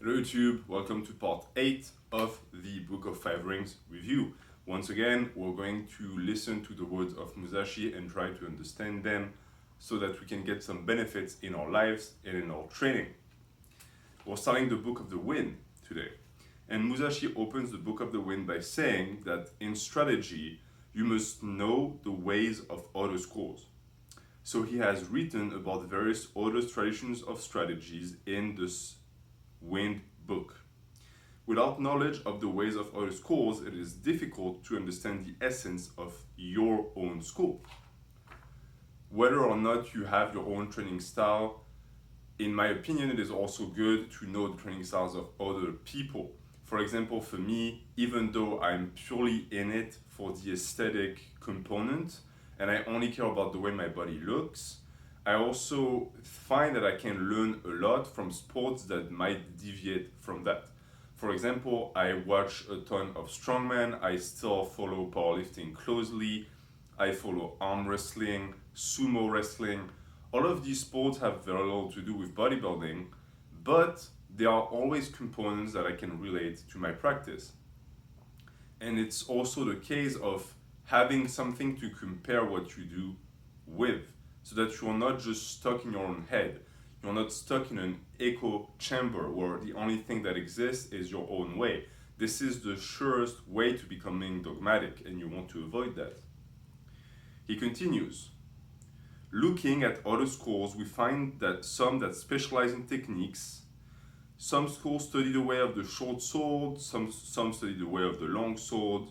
Hello YouTube, welcome to part 8 of the Book of Five Rings review. Once again, we're going to listen to the words of Musashi and try to understand them so that we can get some benefits in our lives and in our training. We're starting the Book of the Wind today. And Musashi opens the Book of the Wind by saying that in strategy, you must know the ways of other schools. So he has written about various other traditions of strategies in this Wind book. Without knowledge of the ways of other schools, it is difficult to understand the essence of your own school. Whether or not you have your own training style, in my opinion, it is also good to know the training styles of other people. For example, for me, even though I'm purely in it for the aesthetic component and I only care about the way my body looks, I also find that I can learn a lot from sports that might deviate from that. For example, I watch a ton of strongman, I still follow powerlifting closely, I follow arm wrestling, sumo wrestling. All of these sports have very little to do with bodybuilding, but there are always components that I can relate to my practice. And it's also the case of having something to compare what you do with, so that you're not just stuck in your own head. You're not stuck in an echo chamber where the only thing that exists is your own way. This is the surest way to becoming dogmatic, and you want to avoid that. He continues, looking at other schools, we find that some that specialize in techniques, some schools study the way of the short sword, some study the way of the long sword,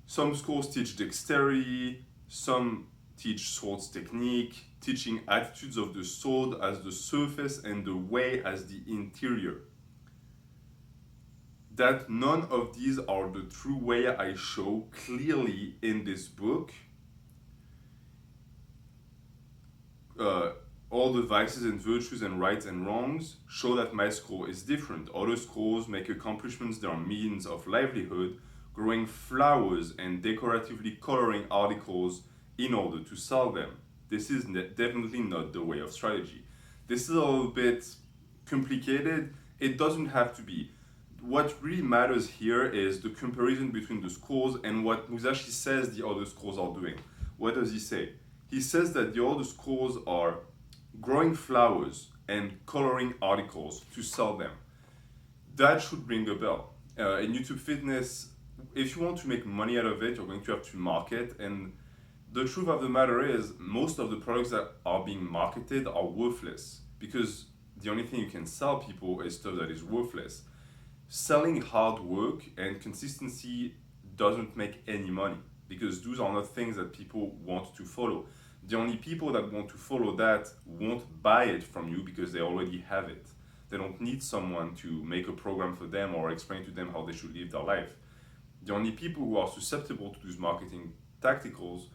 some schools teach dexterity, some teach swords technique, teaching attitudes of the sword as the surface and the way as the interior. That none of these are the true way I show clearly in this book. All the vices and virtues and rights and wrongs show that my school is different. Other schools make accomplishments their means of livelihood, growing flowers and decoratively coloring articles in order to sell them. This is definitely not the way of strategy. This is a little bit complicated. It doesn't have to be. What really matters here is the comparison between the schools and what Musashi says the other schools are doing. What does he say? He says that the other schools are growing flowers and coloring articles to sell them. That should ring a bell. In YouTube Fitness, if you want to make money out of it, you're going to have to market, and the truth of the matter is most of the products that are being marketed are worthless because the only thing you can sell people is stuff that is worthless. Selling hard work and consistency doesn't make any money because those are not things that people want to follow. The only people that want to follow that won't buy it from you because they already have it. They don't need someone to make a program for them or explain to them how they should live their life. The only people who are susceptible to these marketing tacticals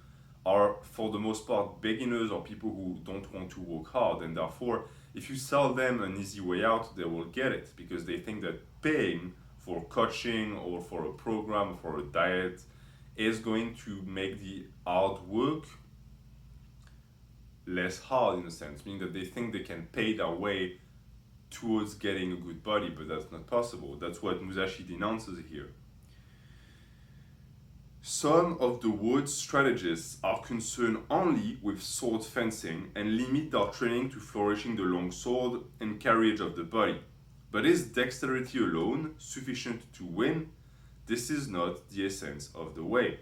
are, for the most part, beginners or people who don't want to work hard, and therefore if you sell them an easy way out, they will get it because they think that paying for coaching or for a program or for a diet is going to make the hard work less hard, in a sense, meaning that they think they can pay their way towards getting a good body, but that's not possible. That's what Musashi denounces here. Some of the world's strategists are concerned only with sword fencing and limit their training to flourishing the long sword and carriage of the body. But is dexterity alone sufficient to win? This is not the essence of the way.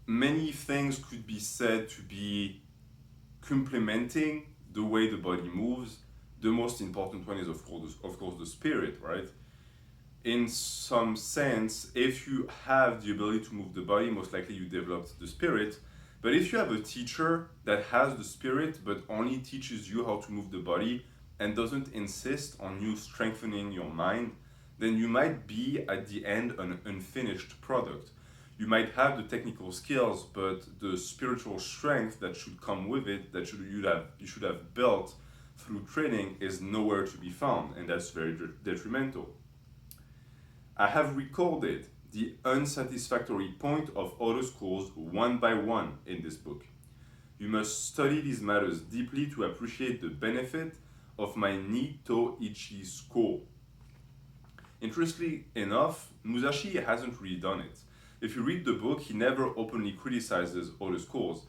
Many things could be said to be complementing the way the body moves. The most important one is of course the spirit, right? In some sense, if you have the ability to move the body, most likely you developed the spirit. But if you have a teacher that has the spirit but only teaches you how to move the body and doesn't insist on you strengthening your mind, then you might be at the end an unfinished product. You might have the technical skills, but the spiritual strength that should come with it, that you should have built through training, is nowhere to be found, and that's very detrimental. I have recorded the unsatisfactory point of other schools one by one in this book. You must study these matters deeply to appreciate the benefit of my Nito Ichi score. Interestingly enough, Musashi hasn't really done it. If you read the book, he never openly criticizes other schools.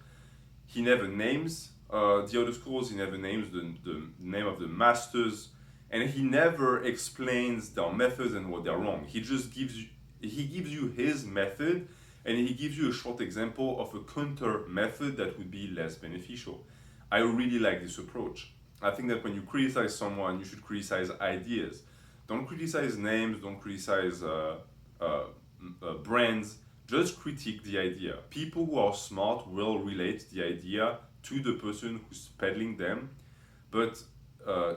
He never names the other schools, he never names the name of the masters, and he never explains their methods and what they're wrong. He just gives you his method, and he gives you a short example of a counter method that would be less beneficial. I really like this approach. I think that when you criticize someone, you should criticize ideas. Don't criticize names, don't criticize brands, just critique the idea. People who are smart will relate the idea to the person who's peddling them, but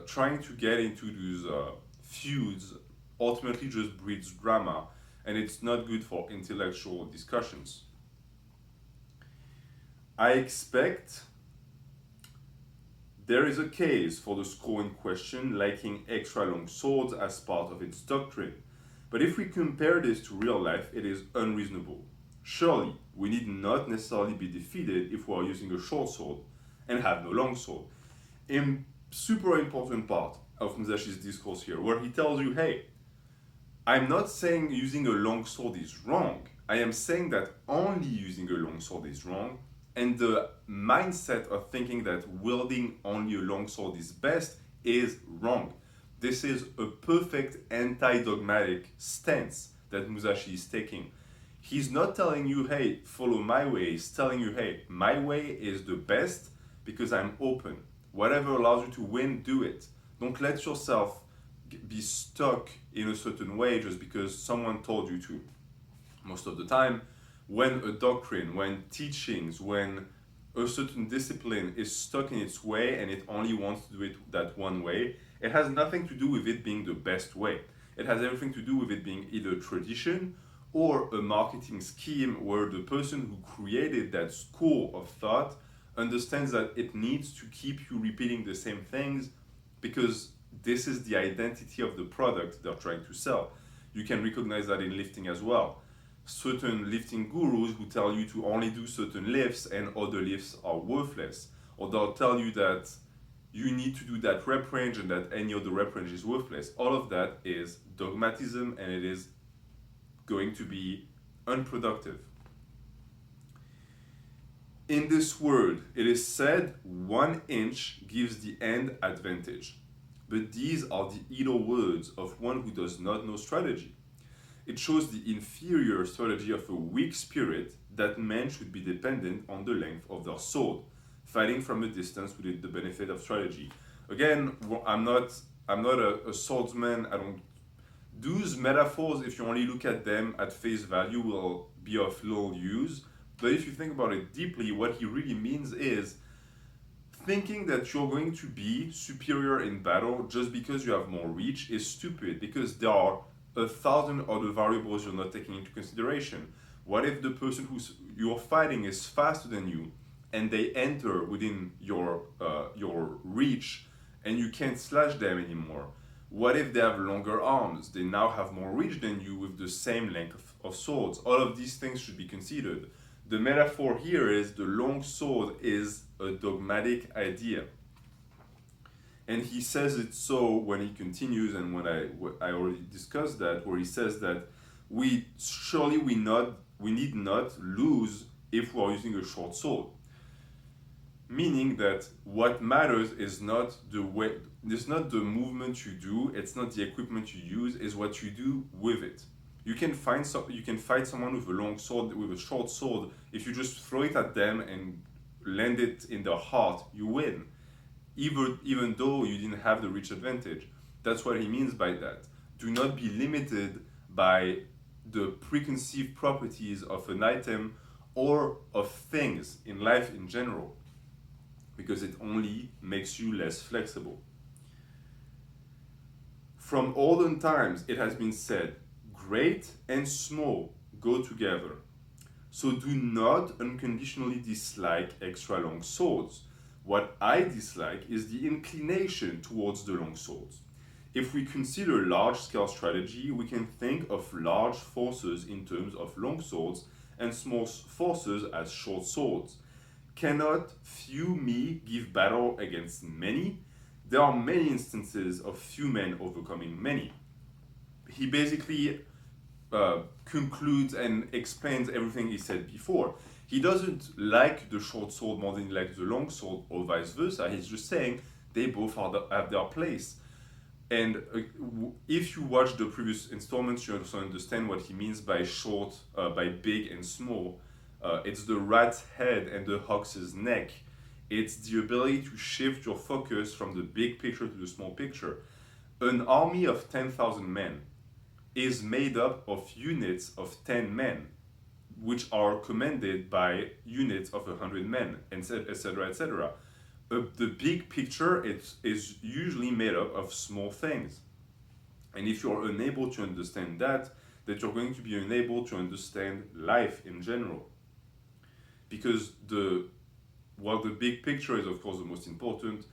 trying to get into those feuds ultimately just breeds drama, and it's not good for intellectual discussions. I expect there is a case for the school in question liking extra long swords as part of its doctrine, but if we compare this to real life, it is unreasonable. Surely, we need not necessarily be defeated if we are using a short sword and have no long sword. A super important part of Musashi's discourse here, where he tells you, hey, I'm not saying using a long sword is wrong. I am saying that only using a long sword is wrong, and the mindset of thinking that wielding only a long sword is best is wrong. This is a perfect anti-dogmatic stance that Musashi is taking. He's not telling you, hey, follow my way. He's telling you, hey, my way is the best because I'm open. Whatever allows you to win, do it. Don't let yourself be stuck in a certain way just because someone told you to. Most of the time, when a doctrine, when teachings, when a certain discipline is stuck in its way and it only wants to do it that one way, it has nothing to do with it being the best way. It has everything to do with it being either tradition or a marketing scheme where the person who created that school of thought understands that it needs to keep you repeating the same things because this is the identity of the product they're trying to sell. You can recognize that in lifting as well. Certain lifting gurus who tell you to only do certain lifts and other lifts are worthless, or they'll tell you that you need to do that rep range and that any other rep range is worthless. All of that is dogmatism and it is going to be unproductive. In this world, it is said 1 inch gives the end advantage. But these are the idle words of one who does not know strategy. It shows the inferior strategy of a weak spirit that men should be dependent on the length of their sword, fighting from a distance with the benefit of strategy. Again, I'm not a swordsman. I don't. Those metaphors, if you only look at them at face value, will be of little use. But if you think about it deeply, what he really means is thinking that you're going to be superior in battle just because you have more reach is stupid, because there are 1,000 other variables you're not taking into consideration. What if the person who you're fighting is faster than you and they enter within your reach and you can't slash them anymore? What if they have longer arms? They now have more reach than you with the same length of swords. All of these things should be considered. The metaphor here is the long sword is a dogmatic idea. And he says it so when he continues, and when I already discussed that, where he says that we need not lose if we are using a short sword. Meaning that what matters is not the way, it's not the movement you do, it's not the equipment you use, it's what you do with it. You can fight someone with a long sword, with a short sword. If you just throw it at them and land it in their heart, you win. Even though you didn't have the reach advantage. That's what he means by that. Do not be limited by the preconceived properties of an item or of things in life in general, because it only makes you less flexible. From olden times, it has been said, great and small go together. So do not unconditionally dislike extra long swords. What I dislike is the inclination towards the long swords. If we consider large-scale strategy, we can think of large forces in terms of long swords and small forces as short swords. Cannot few me give battle against many? there are many instances of few men overcoming many. He basically concludes and explains everything he said before. He doesn't like the short sword more than he likes the long sword, or vice versa. He's just saying they both have their place. And if you watch the previous installments, you also understand what he means by short, by big and small. It's the rat's head and the hawk's neck. It's the ability to shift your focus from the big picture to the small picture. An army of 10,000 men is made up of units of 10 men, which are commanded by units of 100 men, etc., etc. The big picture is usually made up of small things. And if you're unable to understand that you're going to be unable to understand life in general. Because while the big picture is of course the most important,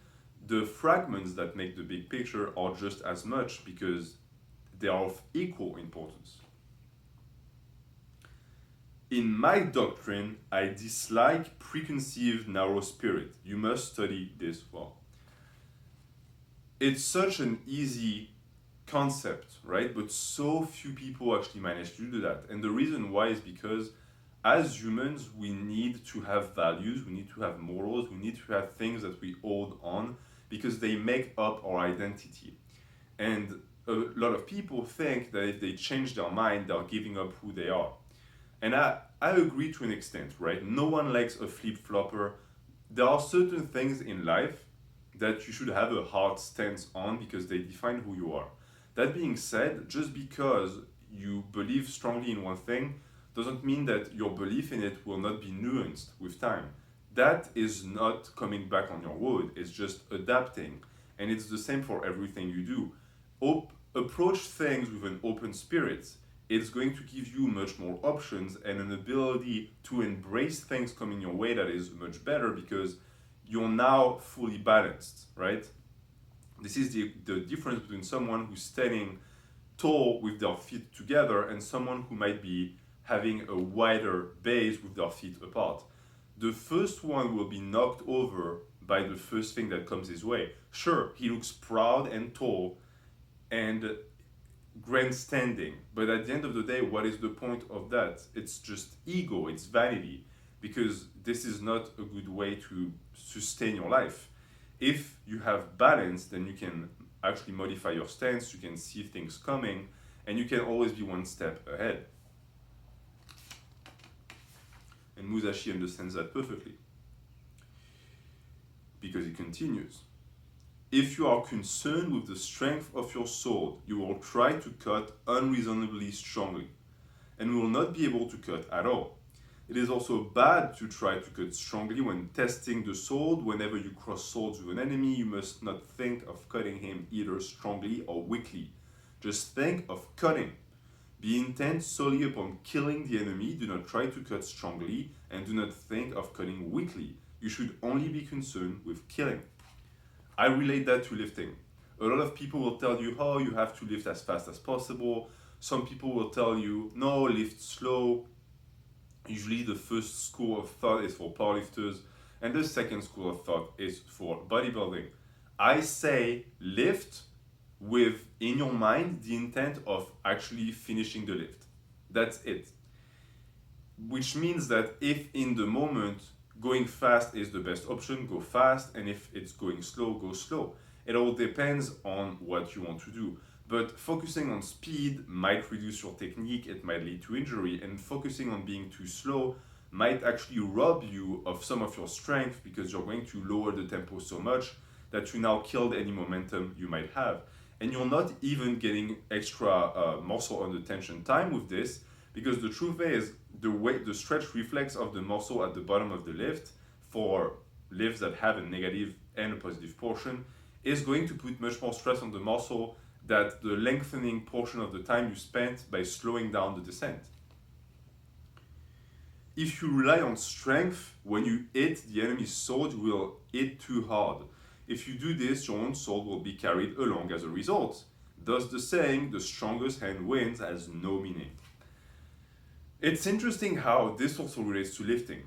the fragments that make the big picture are just as much because they are of equal importance. In my doctrine, I dislike preconceived narrow spirit. You must study this well. It's such an easy concept, right? But so few people actually manage to do that. And the reason why is because as humans, we need to have values, we need to have morals, we need to have things that we hold on because they make up our identity. And a lot of people think that if they change their mind, they're giving up who they are. And I agree to an extent, right? No one likes a flip-flopper. There are certain things in life that you should have a hard stance on because they define who you are. That being said, just because you believe strongly in one thing doesn't mean that your belief in it will not be nuanced with time. That is not coming back on your word, it's just adapting. And it's the same for everything you do. Approach things with an open spirit. It's going to give you much more options and an ability to embrace things coming your way that is much better because you're now fully balanced, right? This is the difference between someone who's standing tall with their feet together and someone who might be having a wider base with their feet apart. The first one will be knocked over by the first thing that comes his way. Sure, he looks proud and tall and grandstanding, but at the end of the day, what is the point of that? It's just ego, it's vanity, because this is not a good way to sustain your life. If you have balance, then you can actually modify your stance, you can see things coming, and you can always be one step ahead. And Musashi understands that perfectly. Because he continues, if you are concerned with the strength of your sword, you will try to cut unreasonably strongly, and will not be able to cut at all. It is also bad to try to cut strongly when testing the sword. Whenever you cross swords with an enemy, you must not think of cutting him either strongly or weakly. Just think of cutting. Be intent solely upon killing the enemy. Do not try to cut strongly, and do not think of cutting weakly. You should only be concerned with killing. I relate that to lifting. A lot of people will tell you, oh, you have to lift as fast as possible. Some people will tell you, no, lift slow. Usually the first school of thought is for powerlifters, and the second school of thought is for bodybuilding. I say lift with, in your mind, the intent of actually finishing the lift. That's it. Which means that if in the moment going fast is the best option, go fast, and if it's going slow, go slow. It all depends on what you want to do. But focusing on speed might reduce your technique, it might lead to injury, and focusing on being too slow might actually rob you of some of your strength because you're going to lower the tempo so much that you now killed any momentum you might have. And you're not even getting extra muscle under tension time with this, because the truth is the stretch reflex of the muscle at the bottom of the lift for lifts that have a negative and a positive portion is going to put much more stress on the muscle than the lengthening portion of the time you spent by slowing down the descent. If you rely on strength, when you hit the enemy's sword, you will hit too hard. If you do this, your own sword will be carried along as a result. Thus the saying, the strongest hand wins, has no meaning. It's interesting how this also relates to lifting.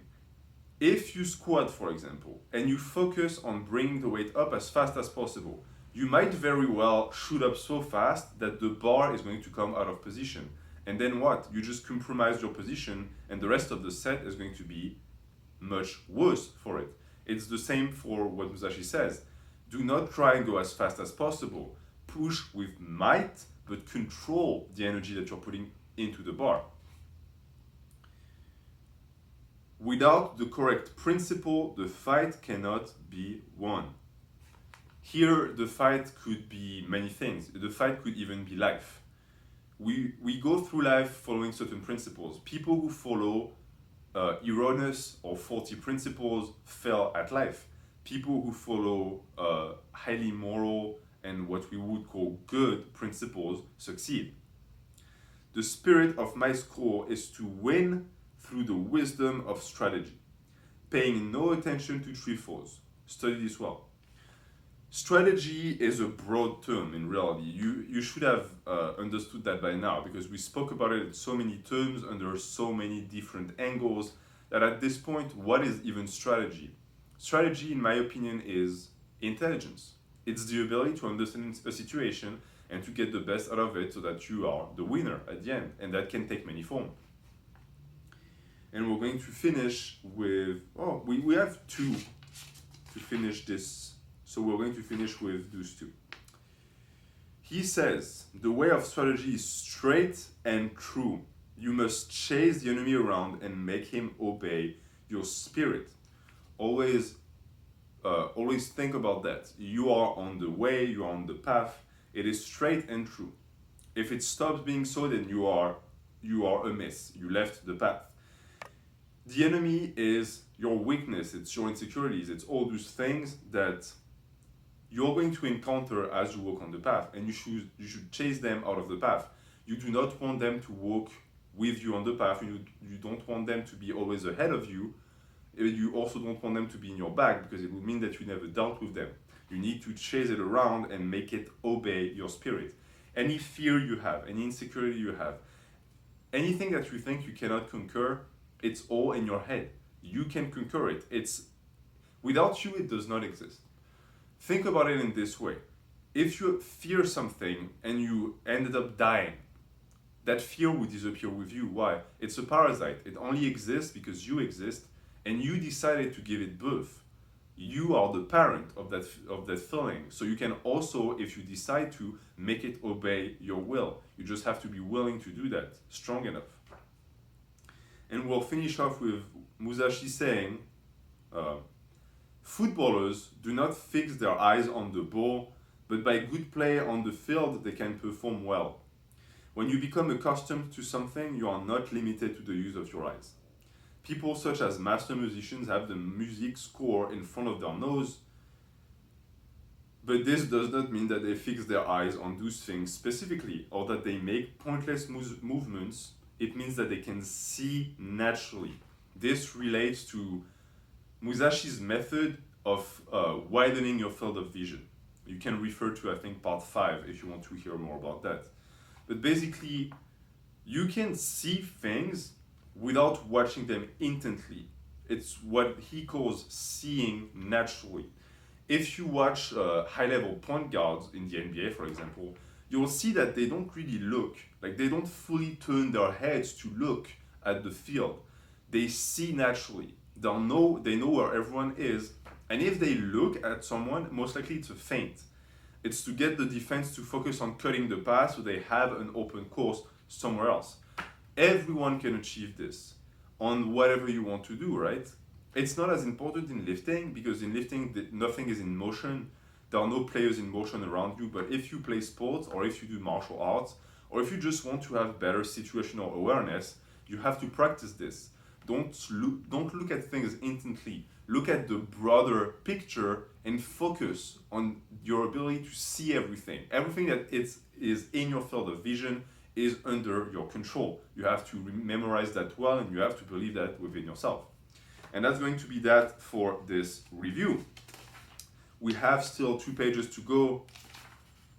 If you squat, for example, and you focus on bringing the weight up as fast as possible, you might very well shoot up so fast that the bar is going to come out of position. And then what? You just compromise your position, and the rest of the set is going to be much worse for it. It's the same for what Musashi says. Do not try and go as fast as possible. Push with might, but control the energy that you're putting into the bar. Without the correct principle, the fight cannot be won. Here, the fight could be many things. The fight could even be life. We go through life following certain principles. People who follow erroneous or faulty principles fail at life. People who follow highly moral and what we would call good principles succeed. The spirit of my school is to win through the wisdom of strategy, paying no attention to trifles. Study this well. Strategy is a broad term in reality. You should have understood that by now, because we spoke about it in so many terms under so many different angles that at this point, what is even strategy? Strategy, in my opinion, is intelligence. It's the ability to understand a situation and to get the best out of it so that you are the winner at the end, and that can take many forms. And we're going to finish with, we have two to finish this. So we're going to finish with those two. He says, the way of strategy is straight and true. You must chase the enemy around and make him obey your spirit. Always think about that. You are on the way, you are on the path. It is straight and true. If it stops being so, then you are amiss. You left the path. The enemy is your weakness, it's your insecurities, it's all those things that you're going to encounter as you walk on the path, and you should chase them out of the path. You do not want them to walk with you on the path. You don't want them to be always ahead of you. You also don't want them to be in your back, because it would mean that you never dealt with them. You need to chase it around and make it obey your spirit. Any fear you have, any insecurity you have, anything that you think you cannot conquer, it's all in your head. You can conquer it. Without you, it does not exist. Think about it in this way. If you fear something and you ended up dying, that fear would disappear with you. Why? It's a parasite. It only exists because you exist, and you decided to give it birth. You are the parent of that feeling. So you can also, if you decide to, make it obey your will. You just have to be willing to do that, strong enough. And we'll finish off with Musashi saying, footballers do not fix their eyes on the ball, but by good play on the field, they can perform well. When you become accustomed to something, you are not limited to the use of your eyes. People such as master musicians have the music score in front of their nose, but this does not mean that they fix their eyes on those things specifically, or that they make pointless movements. It means that they can see naturally. This relates to Musashi's method of widening your field of vision. You can refer to, I think, part 5 if you want to hear more about that. But basically, you can see things without watching them intently. It's what he calls seeing naturally. If you watch high-level point guards in the NBA, for example, you'll see that they don't really look, like they don't fully turn their heads to look at the field. They see naturally. They know where everyone is, and if they look at someone, most likely it's a feint. It's to get the defense to focus on cutting the pass so they have an open course somewhere else. Everyone can achieve this on whatever you want to do, right? It's not as important in lifting, because in lifting nothing is in motion. There are no players in motion around you. But if you play sports, or if you do martial arts, or if you just want to have better situational awareness, you have to practice this. Don't look at things instantly. Look at the broader picture and focus on your ability to see everything. Everything that is in your field of vision is under your control. You have to memorize that well, and you have to believe that within yourself. And that's going to be that for this review. We have still 2 pages to go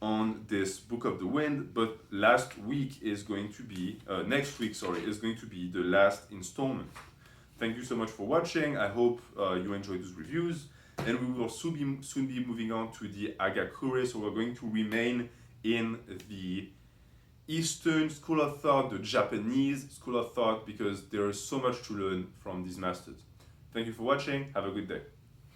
on this Book of the Wind, but next week is going to be the last installment. Thank you so much for watching. I hope you enjoyed these reviews. And we will soon be moving on to the Agakure, so we're going to remain in the Eastern school of thought, the Japanese school of thought, because there is so much to learn from these masters. Thank you for watching. Have a good day.